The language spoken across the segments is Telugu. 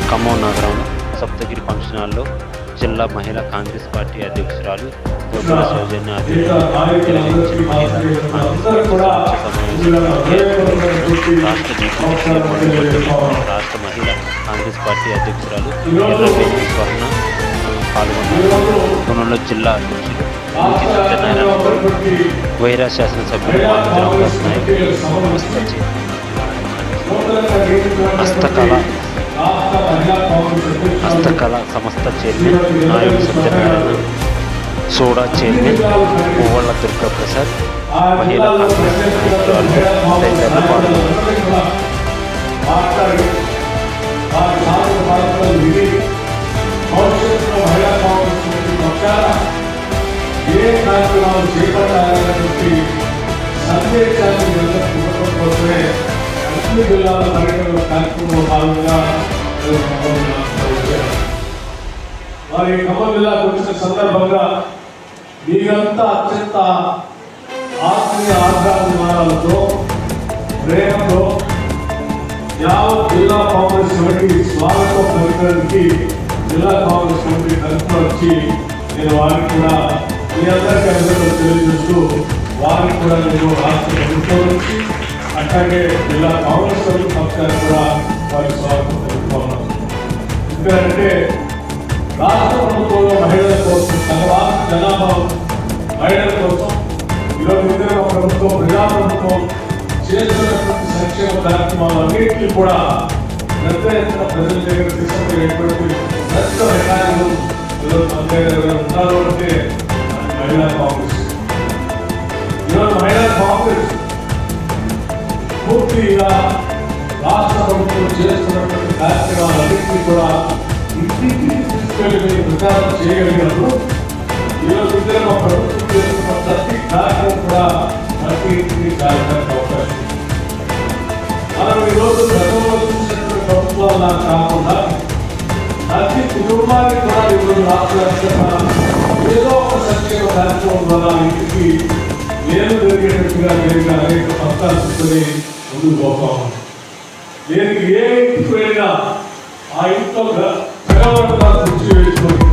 ఖమ్మం నగరంలో సప్తగిరి ఫంక్షన్ హాల్లో జిల్లా మహిళా కాంగ్రెస్ పార్టీ అధ్యక్షురాలు గోపుల సౌజన్య ఆధ్వర్యంలో నిర్వహించిన మహిళా రాష్ట్ర మహిళా కాంగ్రెస్ పార్టీ అధ్యక్షురాలు స్వర్ణ పాల్గొన్నారు. జిల్లా అధ్యక్షులు సత్యనారాయణ, వైరా శాసనసభ్యులు రామదాస్ నాయక్, హస్తకళ సంస్థ చైర్మన్ నాయక్ సత్యనారాయణ, సోడా చైర్మన్ పువ్వళ్ళ దుర్గాప్రసాద్, మహిళా కాంగ్రెస్ నాయకురాలు తదితరులు పాల్గొన్నారు. ఏ కార్యక్రమాలు చేపట్టాలనేటువంటి సందేశాన్ని ఇవ్వడం కోసమే అన్ని జిల్లాల పర్యటన కార్యక్రమంలో భాగంగా మరి ఖమ్మం జిల్లాకు వచ్చిన సందర్భంగా మీరంతా అత్యంత ఆత్మీయ ఆధ్యాత్మికాలతో ప్రేమతో యావత్ జిల్లా కాంగ్రెస్ కమిటీ స్వాగతం పలికడానికి జిల్లా కాంగ్రెస్ కమిటీ తరఫున వచ్చి నేను వారికి కూడా మీ అందరికీ అందరూ తెలియజేస్తూ వారికి కూడా నేను రాష్ట్ర ప్రభుత్వం నుంచి అట్లాగే జిల్లా కాంగ్రెస్ కమిటీ పక్షాన్ని కూడా వారికి స్వాగతం తెలుపుతున్నాను. ఎందుకంటే రాష్ట్ర ప్రభుత్వంలో మహిళల కోసం జనాభా మహిళల కోసం ఈరోజు ఇతర ప్రభుత్వం ప్రజాప్రభుత్వం చేస్తున్నటువంటి సంక్షేమ కార్యక్రమాలన్నింటినీ కూడా పెద్ద ఎత్తున ప్రజల దగ్గర తీసుకునేటువంటి పెద్ద విధానాలు ఈరోజు మన దగ్గర ఉన్నారు అంటే మహిళా కాంగ్రెస్. ఈరోజు మహిళా కాంగ్రెస్ పూర్తిగా రాష్ట్ర ప్రభుత్వం చేస్తున్నటువంటి కార్యక్రమాలన్నింటినీ కూడా ఇంటికి తీసుకెళ్లి ప్రచారం చేయగలిగినప్పుడు ఈరోజు ఇద్దరు ప్రభుత్వం చేస్తున్న ప్రతి కార్యక్రమం కూడా ప్రతి ఇంటికి కార్యక్రమం అవకాశం. మనం ఈరోజు గతంలో చూసినటువంటి ప్రభుత్వాలు కాకుండా ప్రతి కుటుంబానికి కూడా ఈరోజు రాష్ట్ర ఏదో ఒక సంక్షేమ కార్యక్రమం ద్వారా ఇంటికి నేను జరిగేటట్టుగా జరిగిన అనేక పథకాలు తీసుకొని ముందుకు పోతాం. నేను ఏ ఇంటికి వెళ్ళినా ఆ ఇంట్లో తెగవడంగా దృష్టి వేసుకొని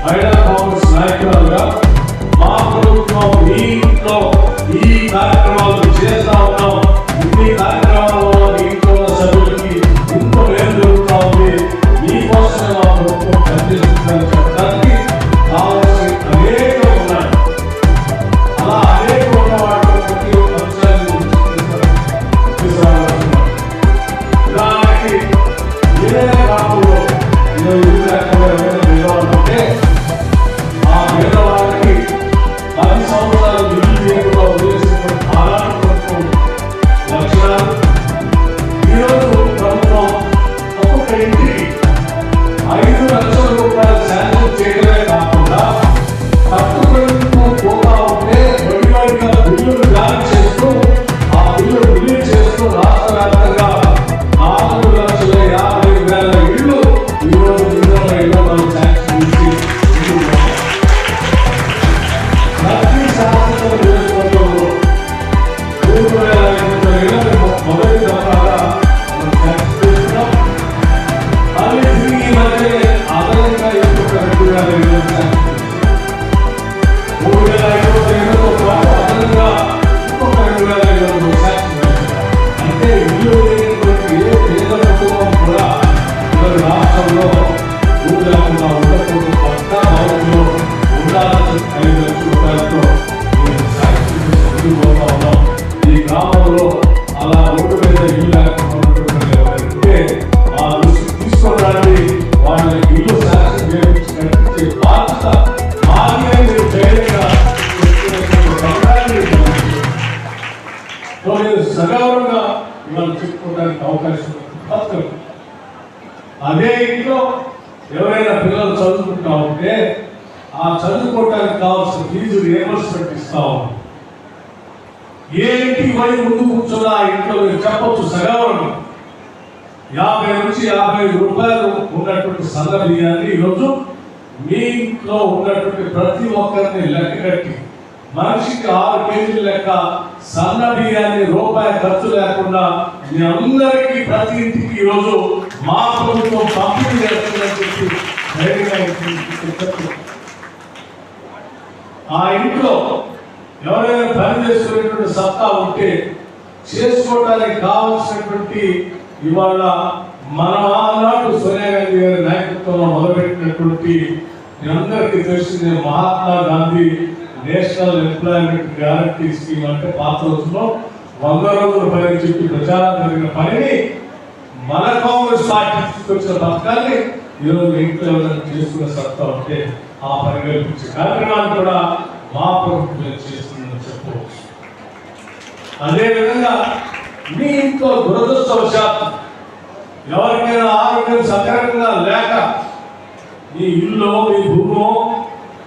మహిళా కాంగ్రెస్ నాయకురాలుగా మా ప్రభుత్వం ఈ ఇంట్లో ఈ కార్యక్రమాలు చేస్తా ఉన్నాం. ఇన్ని కార్యక్రమాల్లో ఇంట్లో సభ్యులకి ఇంట్లో ఏం జరుగుతా ఉంది, మీకోసమే మా ప్రభుత్వం పనిచేస్తుందని చెప్పడానికి కావాల్సి అనేకం ఉన్నాయి. అలా అనేక ఉన్న వాటిలో ప్రతి ఒక్క అంశాన్ని తీసుకురావాల్సిన ఉదాహరణకి ఏదైనా కాలంలో ఇల్లు లేకుండా నిలవాలంటే ఆ పేదవారికి 10 సంవత్సరాలు ఇల్లు లేకుండా వదిలేసినటువంటి ఆనాటి ప్రభుత్వం లక్షణాలు ఈరోజు ప్రభుత్వం ఒక్కొక్క ఇంటికి 5 లక్షల రూపాయలు శాంక్షన్ చేయడమే కాకుండా కట్టుబడుతూ పోతా ఉంటే వడివడిగా బిల్లులు జారీ చేస్తూ ఆ బిల్లు రిలీజ్ చేస్తూ రాష్ట్ర వ్యాప్తంగా 4,50,000 ఇళ్ళు ఈరోజు ఇందులో ఇళ్ళ మనం శాంక్షన్ ఇచ్చి ప్రతి శాసనసభ నియోజకవర్గంలో 3,500 ఇళ్ళని మొదటి దఫాగా మనం శాంక్షన్ చేస్తున్నాం. మళ్ళీ తిరిగి ఈ మధ్య అదనంగా ఇంకొక 2,000 ఇళ్ళని శాంక్షన్ చేస్తున్నాం. 3,500 ఇళ్ళతో పాటు అదనంగా ఇంకొక 2,000 ఇళ్ళను శాంక్షన్ చేస్తున్నాం. అంటే ఇల్లు లేనటువంటి ఏ పేద కుటుంబం కూడా ఈరోజు రాష్ట్రంలో ఊరు లేకుండా ఉండకూడదు. పక్కా భవనంలో ఉండాలని 5 లక్షల రూపాయలతో మేము శాంక్షన్ చేసి ముందుకు పోతా ఉన్నాం. ఈ గ్రామంలో అలా రోడ్డు మీద ఇల్లు లేకుండా ఉన్నటువంటి ఎవరైతే ఆ దృష్టి తీసుకోవడానికి వాళ్ళకి ఇల్లు శాంక్షన్ చేయించి కట్టించే బాధ్యత మాది అని మీరు ధైర్యంగా చెప్తున్నటువంటి సమయాన్ని సగౌరవంగా ఇవాళ చెప్పుకోవడానికి అవకాశం ఉంది. అదే ఇంట్లో ఎవరైనా పిల్లలు చదువుకుంటా ఉంటే ఆ చదువుకోవడానికి కావాల్సిన ఫీజు రియంబర్స్మెంట్ ఇస్తా ఉన్నాం. ఏ ఇంటికి పోయి ముందు కూర్చున్నా ఆ ఇంట్లో మీరు చెప్పొచ్చు సగౌరవం 50 నుంచి 55 రూపాయలు ఉన్నటువంటి సన్న బియ్యాన్ని ఈరోజు మీ ఇంట్లో ఉన్నటువంటి ప్రతి ఒక్కరిని లెక్క కట్టి మనిషికి 6 కేజీల లెక్క సన్న బియ్యాన్ని రూపాయి ఖర్చు లేకుండా మీ అందరికీ ప్రతి ఇంటికి ఈరోజు మా ప్రభుత్వం పంపిణీ చేస్తుందని చెప్పి ధైర్యంగా చెప్తున్నాను. ఆ ఇంట్లో ఎవరైనా పని చేసుకునేటువంటి సత్తా ఉంటే చేసుకోవడానికి కావాల్సినటువంటి ఇవాళ మన ఆనాడు సోనియా గాంధీ గారి నాయకత్వంలో మొదలుపెట్టినటువంటి మీ అందరికీ తెలిసిందే Mahatma Gandhi national employment guarantee scheme అంటే పాత రోజుల్లో 100 రోజుల పని చెప్పి ప్రచారం జరిగిన పనిని మన కాంగ్రెస్ పార్టీ తీసుకొచ్చిన పథకాన్ని ఈరోజు ఇంట్లో ఎవరైనా చేసుకునే సత్తా ఉంటే ఆ పని కల్పించే కార్యక్రమాన్ని కూడా మా ప్రభుత్వం చేస్తుందని చెప్పవచ్చు. అదేవిధంగా మీ ఇంట్లో దురదృష్టవశాత్తు ఎవరికైనా ఆరోగ్యం సక్రమంగా లేక మీ ఇల్లు మీ భూమో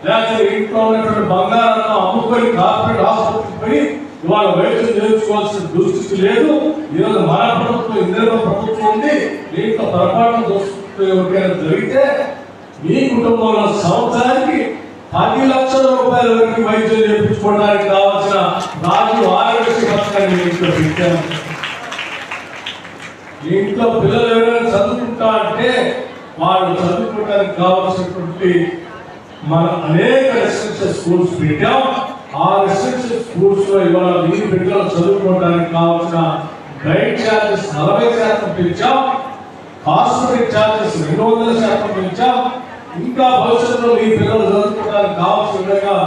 లేకపోతే ఇంట్లో ఉన్నటువంటి బంగారాలను అమ్ముకొని కార్పొరేట్ ఆసుపత్రికి పోయి ఇవాళ వైద్యం చేయించుకోవాల్సిన దుస్థితి లేదు. ఈరోజు మన ప్రభుత్వం ఇందిరా ప్రభుత్వం ఉంది. దీంట్లో పొరపాటు దోషులు ఎవరికైనా జరిగితే మీ కుటుంబంలో సంవత్సరానికి 10 లక్షల రూపాయల వరకు వైద్యం చేయించుకోవడానికి కావాల్సిన రాజు ఆరోగ్య పథకాన్ని ఇంట్లో పెట్టాము. ఇంట్లో పిల్లలు ఎవరైనా చదువుకుంటా అంటే వాళ్ళు చదువుకోవడానికి కావాల్సినటువంటి మన అనేక రెసిడెన్షియల్ స్కూల్స్ పెట్టాం. ఆ రెసిడెన్షియల్ స్కూల్స్ లో ఇవాళ మీ బిడ్డలు చదువుకోవడానికి కావాల్సిన గైడ్ ఛార్జెస్ 40% పెంచాం. హాస్పిటల్ ఛార్జెస్ 200% పెంచాం. ఇంకా భవిష్యత్తులో మీ పిల్లలు చదువుకోవడానికి కావాల్సిన విధంగా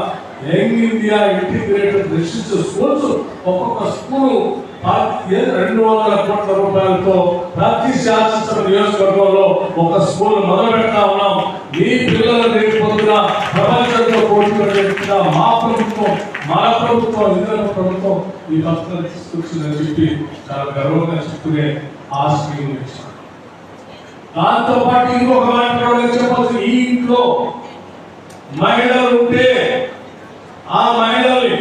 young India integrated residential schools ఒక్కొక్క స్కూల్ 200 కోట్ల రూపాయలతో ప్రతి శాసనసభ నియోజకవర్గంలో ఒక స్కూల్ మొదలు పెడతా ఉన్నాం. మీ పిల్లలు రేపు పొద్దున ప్రపంచంలో పోటీ పడేట్టుగా మా ప్రభుత్వం మన ప్రభుత్వం ఇందిరా ప్రభుత్వం ఈ పథకాలు తీసుకొచ్చిందని చెప్పి చాలా గర్వంగా చెప్తూనే ఆ స్కీమ్ ఇచ్చాం. దాంతో పాటు ఇంకొక మాట కూడా చెప్పవచ్చు. ఈ ఇంట్లో మహిళలు ఉంటే ఆ మహిళల్ని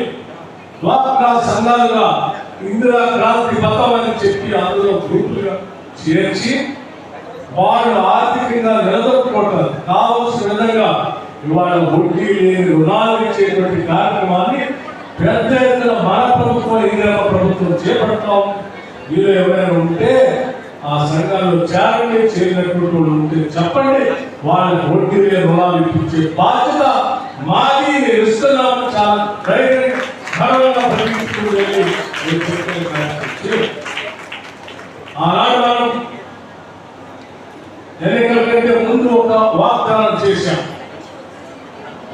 డ్వాక్రా సంఘాలుగా ఇందిరా క్రాంతి పథకం అని చెప్పి అందులో గ్రూపులుగా చేర్చి వాళ్ళు ఆర్థికంగా నిలదొక్కుకోవటానికి కావాల్సిన విధంగా ఇవాళ వడ్డీ లేని రుణాలు ఇచ్చేటువంటి కార్యక్రమాన్ని పెద్ద ఎత్తున మన ప్రభుత్వం ఇందిరా ప్రభుత్వం చేపడతాం. మీరు ఎవరైనా ఉంటే ఆ సంఘాల్లో చేరినటువంటి వాళ్ళు ఉంటే చెప్పండి. వాళ్ళకి వడ్డీ లేని రుణాలు ఇప్పించే బాధ్యత మాది. ఇస్తున్నాము. చాలా ధైర్యంగా ఆనాడు మనం ఎన్నికల కంటే ముందు ఒక వాగ్దానం చేశాం.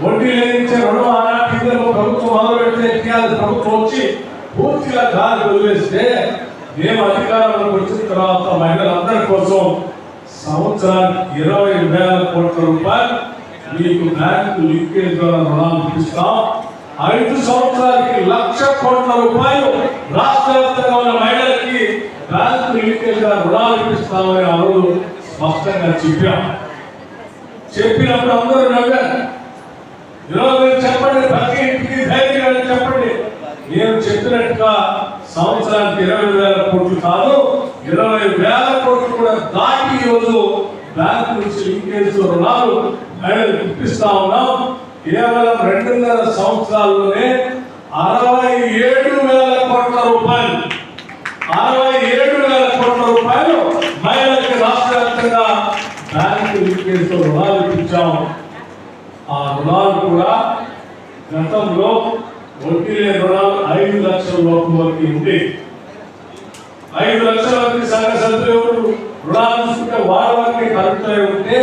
వడ్డీ లేనిచ్చే రుణం ఆనాటి ప్రభుత్వం మొదలు పెడితే ప్రభుత్వం వచ్చి పూర్తిగా గాలి వదిలేస్తే మేము అధికారంలోకి వచ్చిన తర్వాత మహిళలందరి కోసం సంవత్సరానికి 20,000 కోట్ల రూపాయలు మీకు బ్యాంకు లింకేజ్ ద్వారా రుణాలు ఇప్పిస్తాం. 5 సంవత్సరాలకి 1,00,000 కోట్ల రూపాయలు రాష్ట్ర వ్యాప్తంగా ఉన్న మహిళలకి బ్యాంకు లింకేజ్ ద్వారా రుణాలు ఇప్పిస్తామని ఆ రోజు స్పష్టంగా చెప్పాం. చెప్పినప్పుడు అందరూ నవ్వారు. ఈరోజు మీరు చెప్పండి, ప్రతి ఇంటికి ధైర్యంగా చెప్పండి. నేను చెప్పినట్టుగా సంవత్సరానికి 20,000 కోట్లు కాదు, 20,000 కోట్లు కూడా దాటి ఈరోజు బ్యాంకు నుంచి లింకేజ్ రుణాలు మహిళలకు ఇప్పిస్తా ఉన్నాం. కేవలం 2.5 సంవత్సరాల్లోనే 67,000 కోట్ల రూపాయలు 67,000 కోట్ల రూపాయలు మహిళలకు రాష్ట్ర వ్యాప్తంగా బ్యాంకు లింకేజ్ రుణాలు ఇప్పించాం. ఆ రుణాలు కూడా గతంలో వడ్డీ లేని రుణాలు 5 లక్షల లోపు వరకు ఉంటే 5 లక్షల వరకు సంఘ సభ్యులు రుణాలు తీసుకుంటే వారి వరకు కలుపుతూ ఉంటే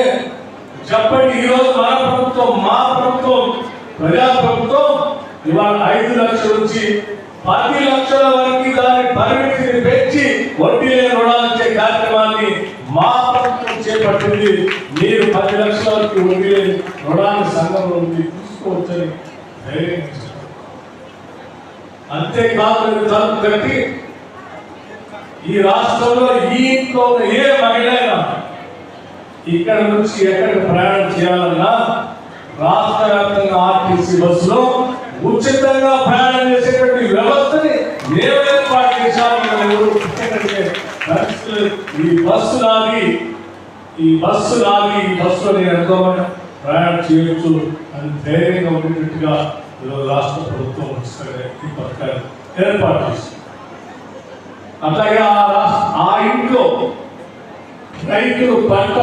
చెప్పండి. ఈరోజు మన ప్రభుత్వం మా ప్రభుత్వం ప్రజా ప్రభుత్వం ఇవాళ 5 లక్షల నుంచి 10 లక్షల వరకు దాని పరిమితిని పెంచి వడ్డీ లేని రుణాలు ఇచ్చే కార్యక్రమాన్ని మా ప్రభుత్వం చేపట్టింది. మీరు 10 లక్షల వరకు వడ్డీ లేని రుణాన్ని సంఘంలో తీసుకోవచ్చని ధైర్యం. అంతేకాదు తలుపు కట్టి ఈ రాష్ట్రంలో ఈ ఇంట్లో ఏ మహిళ ఇక్కడ నుంచి ఎక్కడికి ప్రయాణం చేయాలన్నా రాష్ట్ర వ్యాప్తంగా ఆర్టీసీ బస్సులో ఉచితంగా ప్రయాణం చేసేటువంటి వ్యవస్థని ఏర్పాటు చేశారు. ఈ బస్సులో నేను ఎంతో ప్రయాణం చేయొచ్చు అని ధైర్యంగా ఉండేటట్టుగా రాష్ట్ర ప్రభుత్వం ఈ పథకాన్ని ఏర్పాటు చేసింది. అట్లాగే ఆ ఇంట్లో రైతులు పంట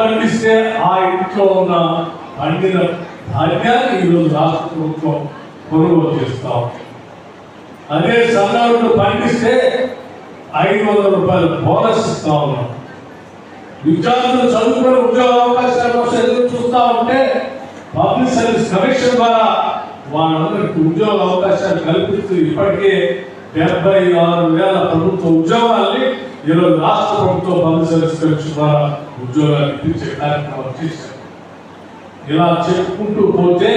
పండిస్తే ఆ ఇంట్లో ఉన్న పండిన ధాన్యాన్ని ఈరోజు రాష్ట్ర ప్రభుత్వం కొనుగోలు చేస్తాం. అదే సన్నలు పండిస్తే 500 రూపాయలు బోనస్ ఇస్తా ఉన్నాం. విద్యార్థులు చదువుకునే ఉద్యోగ అవకాశాల కోసం ఎదురు చూస్తా ఉంటే పబ్లిక్ సర్వీస్ కమిషన్ ద్వారా వాళ్ళందరికీ ఉద్యోగ అవకాశాలు కల్పిస్తూ ఇప్పటికే 76,000 ప్రభుత్వ ఉద్యోగాల్ని ఈరోజు రాష్ట్ర ప్రభుత్వం పబ్లిక్ సర్వీస్ కమిషన్ ద్వారా ఉద్యోగాలు ఇప్పించే కార్యక్రమం చేశారు. ఇలా చెప్పుకుంటూ పోతే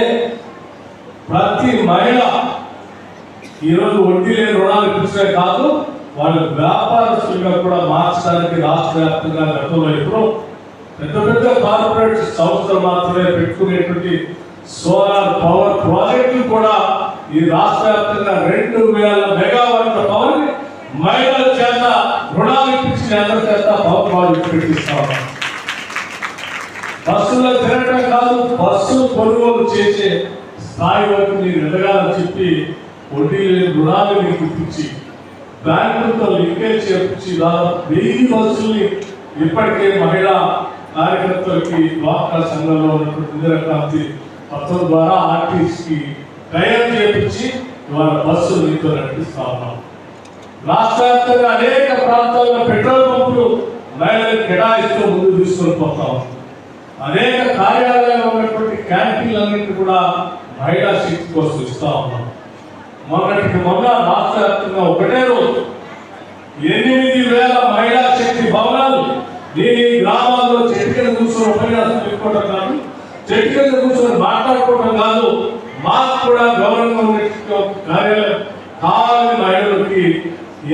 ప్రతి మహిళ ఈరోజు వడ్డీ లేని రుణాలు ఇప్పించే కాదు, వాళ్ళు వ్యాపారస్తులుగా కూడా మార్చడానికి రాష్ట్ర వ్యాప్తంగా గతంలో ఎప్పుడో పెద్ద కార్పొరేట్ సంస్థలు మాత్రమే పెట్టుకునేటువంటి సోలార్ పవర్ ప్రాజెక్టులు కూడా ఈ రాష్ట్ర వ్యాప్తంగా 2,000 మెగావాట్ల పవర్ మహిళల చేత రుణాలు ఇప్పించిన అందరి చేత పవర్ ప్రాజెక్టు పెట్టిస్తా ఉన్నారు. బస్సులో తిరగడం కాదు, బస్సులు కొనుగోలు చేసే స్థాయి వరకు మీరు ఎదగాలని చెప్పి వడ్డీ లేని రుణాలు మీకు ఇప్పించి బ్యాంకులతో లింకేజ్ చేపించి 1000 బస్సుల్ని ఇప్పటికే మహిళా కార్యకర్తలకి డ్వాక్రా సంఘంలో ఉన్నటువంటి ఇందిరాక్రాంతి పథకం ద్వారా ఆర్టీసీకి టైఅప్ చేపించి ఇవాళ బస్సులు మీతో నడిపిస్తా ఉన్నాం. రాష్ట్ర వ్యాప్తంగా అనేక ప్రాంతాల్లో పెట్రోల్ పంపులు మహిళలకు కేటాయిస్తూ ముందు తీసుకొని పోతాం. అనేక కార్యాలయాల్లో ఉన్నటువంటి క్యాంటీన్లన్నింటినీ కూడా మహిళా శక్తి కోసం ఇస్తా ఉన్నాం. మొన్న రాష్ట్ర వ్యాప్తంగా ఒకటే రోజు 8,000 మహిళా శక్తి భవనాలు దీని గ్రామాల్లో చెట్టు కింద కూర్చొని ఉపన్యాసం పెట్టుకోవడం కాదు, చెట్టు కింద కూర్చొని మాట్లాడుకోవడం కాదు, మాకు కూడా గౌరవంగా ఉండే కార్యాలయం కావాలని మహిళలకి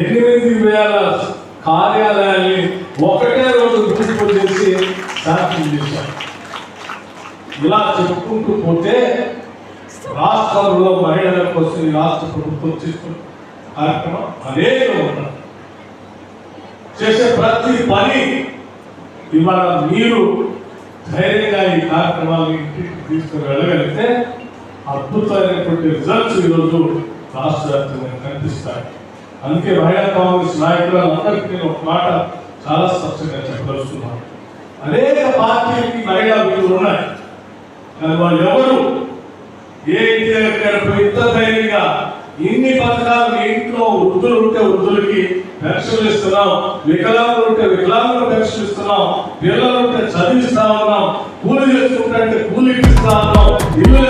8,000 కార్యాలయాన్ని ఒకటే రోజు పూర్తి చేసి శాంక్షన్ చేశారు. ఇలా చెప్పుకుంటూ పోతే రాష్ట్రంలో మహిళల కోసం ఈ రాష్ట్ర ప్రభుత్వం చేస్తున్న కార్యక్రమం అనేకం ఉన్నాయి. చేసే ప్రతి పని ఇవాళ మీరు ధైర్యంగా ఈ కార్యక్రమాన్ని ఇంటికి తీసుకుని వెళ్ళగలిగితే అద్భుతమైనటువంటి రిజల్ట్స్ ఈరోజు రాష్ట్ర వ్యాప్తంగా కనిపిస్తాయి. అందుకే మహిళా కాంగ్రెస్ నాయకులందరికీ నేను ఒక మాట చాలా స్పష్టంగా చెప్పదలుచుకున్నాను. అనేక పార్టీలకి మహిళా విలువలు ఉన్నాయి, కానీ వాళ్ళు ఎవరు ఏ ఇంటి దగ్గర ఇంత ధైర్యంగా ఇన్ని పథకాలు మీ ఇంట్లో వృద్ధులు ఉంటే వృద్ధులకి పెన్షన్లు ఇస్తున్నాం, వికలాంగులు ఉంటే వికలాంగులు పెన్షన్ ఇస్తున్నాం, పిల్లలు ఉంటే చదివిస్తా ఉన్నాం, కూలి చేసుకుంటే కూలి ఇస్తా ఉన్నాం, ఇల్లు